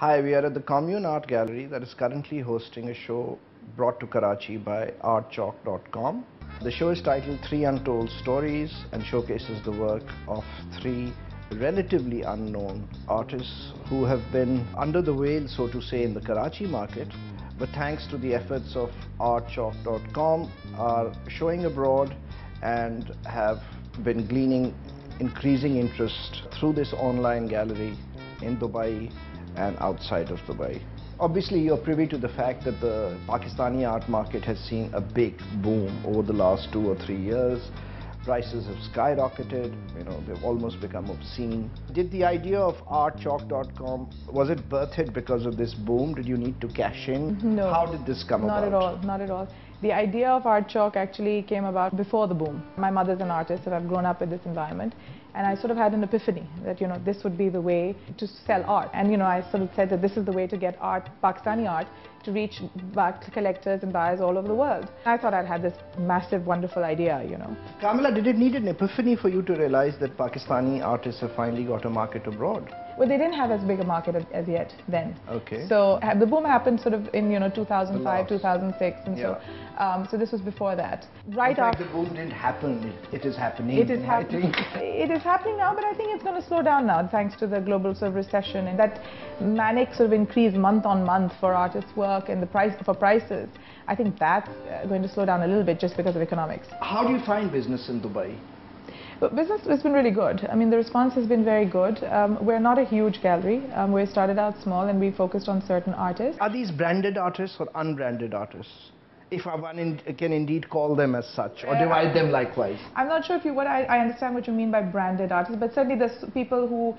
Hi, we are at the Commune Art Gallery that is currently hosting a show brought to Karachi by artchalk.com. The show is titled Three Untold Stories and showcases the work of three relatively unknown artists who have been under the veil, so to say, in the Karachi market, but thanks to the efforts of artchalk.com are showing abroad and have been gleaning increasing interest through this online gallery in Dubai and outside of Dubai. Obviously, you're privy to the fact that the Pakistani art market has seen a big boom over the last 2 or 3 years. Prices have skyrocketed, they've almost become obscene. Did the idea of artchalk.com, was it birthed because of this boom? Did you need to cash in? No. How did this come about? Not at all, not at all. The idea of Art Chalk actually came about before the boom. My mother's an artist and I've grown up in this environment, and I sort of had an epiphany that this would be the way to sell art. And I sort of said that this is the way to get art, Pakistani art, to reach back to collectors and buyers all over the world. I thought I'd had this massive, wonderful idea, Kamala, did it need an epiphany for you to realize that Pakistani artists have finally got a market abroad? Well, they didn't have as big a market as yet then. Okay. So the boom happened sort of in 2005, 2006, and yeah. So this was before that. Right after the boom didn't happen, it is happening. It is happening. It is happening now, but I think it's going to slow down now thanks to the global sort of recession and that manic sort of increase month on month for artists' work and the prices. I think that's going to slow down a little bit just because of economics. How do you find business in Dubai? But business has been really good. I mean, the response has been very good. We're not a huge gallery. We started out small and we focused on certain artists. Are these branded artists or unbranded artists? If one can indeed call them as such, or divide them likewise. I'm not sure if I understand what you mean by branded artists, but certainly there's people who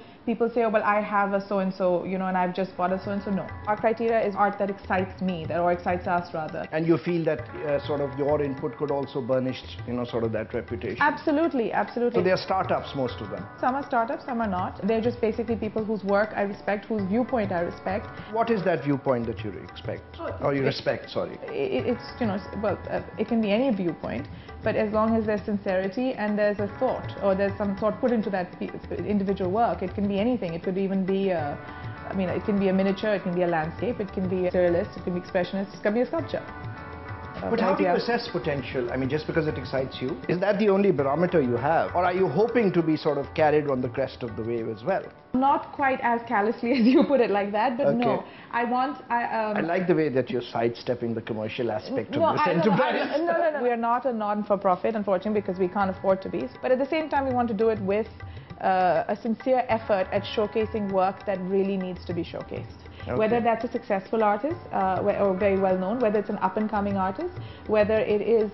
say, oh, well, I have a so-and-so, and I've just bought a so-and-so. No. Our criteria is art that excites me, or excites us rather. And you feel that sort of your input could also burnish, sort of that reputation? Absolutely, absolutely. So they are startups, most of them? Some are startups, some are not. They're just basically people whose work I respect, whose viewpoint I respect. What is that viewpoint that you expect? Or you respect, sorry? It's, it can be any viewpoint, but as long as there's sincerity and there's a thought, or there's some thought put into that individual work. It can be anything. It could even be, it can be a miniature, it can be a landscape, it can be a surrealist, it can be expressionist, it can be a sculpture. But how do you assess potential? I mean, just because it excites you? Is that the only barometer you have? Or are you hoping to be sort of carried on the crest of the wave as well? Not quite as callously as you put it like that, but okay. No. I like the way that you're sidestepping the commercial aspect of this enterprise. No. We are not a non-for-profit, unfortunately, because we can't afford to be. But at the same time, we want to do it with a sincere effort at showcasing work that really needs to be showcased. Okay. Whether that's a successful artist or very well known, whether it's an up-and-coming artist, whether it is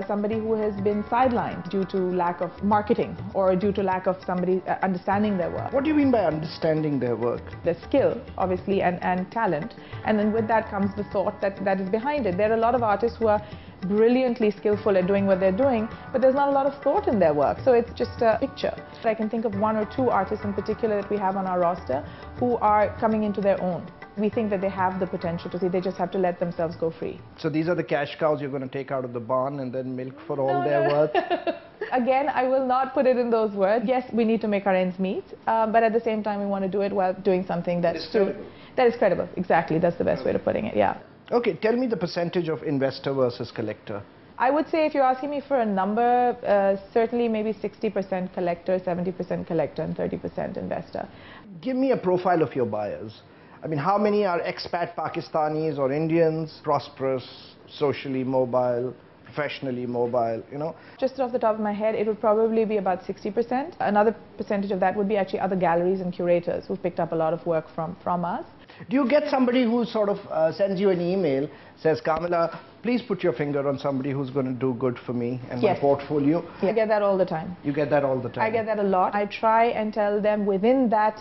somebody who has been sidelined due to lack of marketing or due to lack of somebody understanding their work. What do you mean by understanding their work? The skill, obviously, and talent, and then with that comes the thought that is behind it. There are a lot of artists who are brilliantly skillful at doing what they're doing, but there's not a lot of thought in their work, so it's just a picture. I can think of 1 or 2 artists in particular that we have on our roster who are coming into their own. We think that they have the potential to see, they just have to let themselves go free. So these are the cash cows you're going to take out of the barn and then milk for all their worth? Again, I will not put it in those words. Yes, we need to make our ends meet, but at the same time we want to do it while doing something that is credible. Exactly, that's the best way of putting it, yeah. Okay, tell me the percentage of investor versus collector. I would say if you're asking me for a number, certainly maybe 60% collector, 70% collector and 30% investor. Give me a profile of your buyers. I mean, how many are expat Pakistanis or Indians, prosperous, socially mobile, professionally mobile, Just off the top of my head, it would probably be about 60%. Another percentage of that would be actually other galleries and curators who've picked up a lot of work from us. Do you get somebody who sort of sends you an email, says, Kamala, please put your finger on somebody who's going to do good for me and my portfolio? I get that all the time. You get that all the time? I get that a lot. I try and tell them within that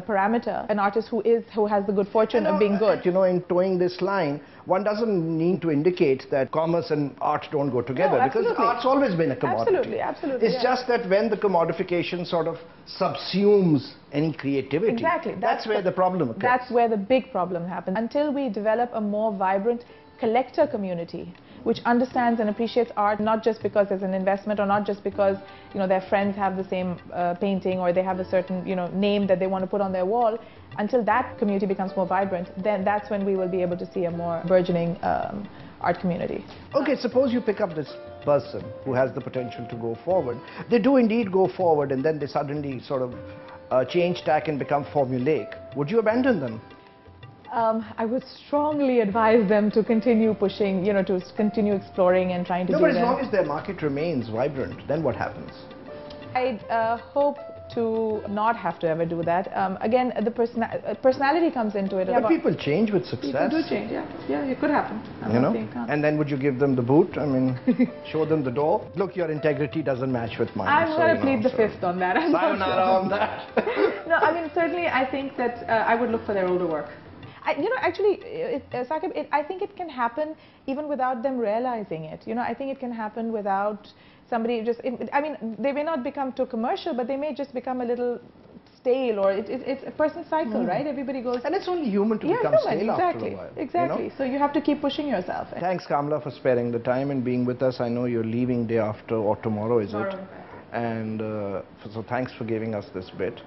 parameter, an artist who has the good fortune of being good. In towing this line, one doesn't need to indicate that commerce and art don't go together, because art's always been a commodity. Absolutely. It's just that when the commodification sort of subsumes any creativity, exactly. That's where the problem occurs. That's where the big problem happens. Until we develop a more vibrant collector community, which understands and appreciates art not just because there's an investment or not just because their friends have the same painting or they have a certain name that they want to put on their wall. Until that community becomes more vibrant, then that's when we will be able to see a more burgeoning art community. Okay, suppose you pick up this person who has the potential to go forward. They do indeed go forward, and then they suddenly sort of change tack and become formulaic. Would you abandon them? I would strongly advise them to continue pushing, to continue exploring and trying to do No, but as long as their market remains vibrant, then what happens? I hope to not have to ever do that. Again, the personality comes into it. But people change with success. People do change, yeah, it could happen. And then would you give them the boot? I mean, show them the door? Look, your integrity doesn't match with mine. I'm going to plead the fifth on that. Sayonara on that. No, I mean, certainly I think that I would look for their older work. Actually, Saqib, I think it can happen even without them realizing it. I think it can happen without somebody just, I mean, they may not become too commercial, but they may just become a little stale, or it's a person's cycle, right? Everybody goes... And it's only human to become stale after a while. Exactly. So you have to keep pushing yourself. Thanks, Kamla, for sparing the time and being with us. I know you're leaving day after, or tomorrow, is it? And so thanks for giving us this bit.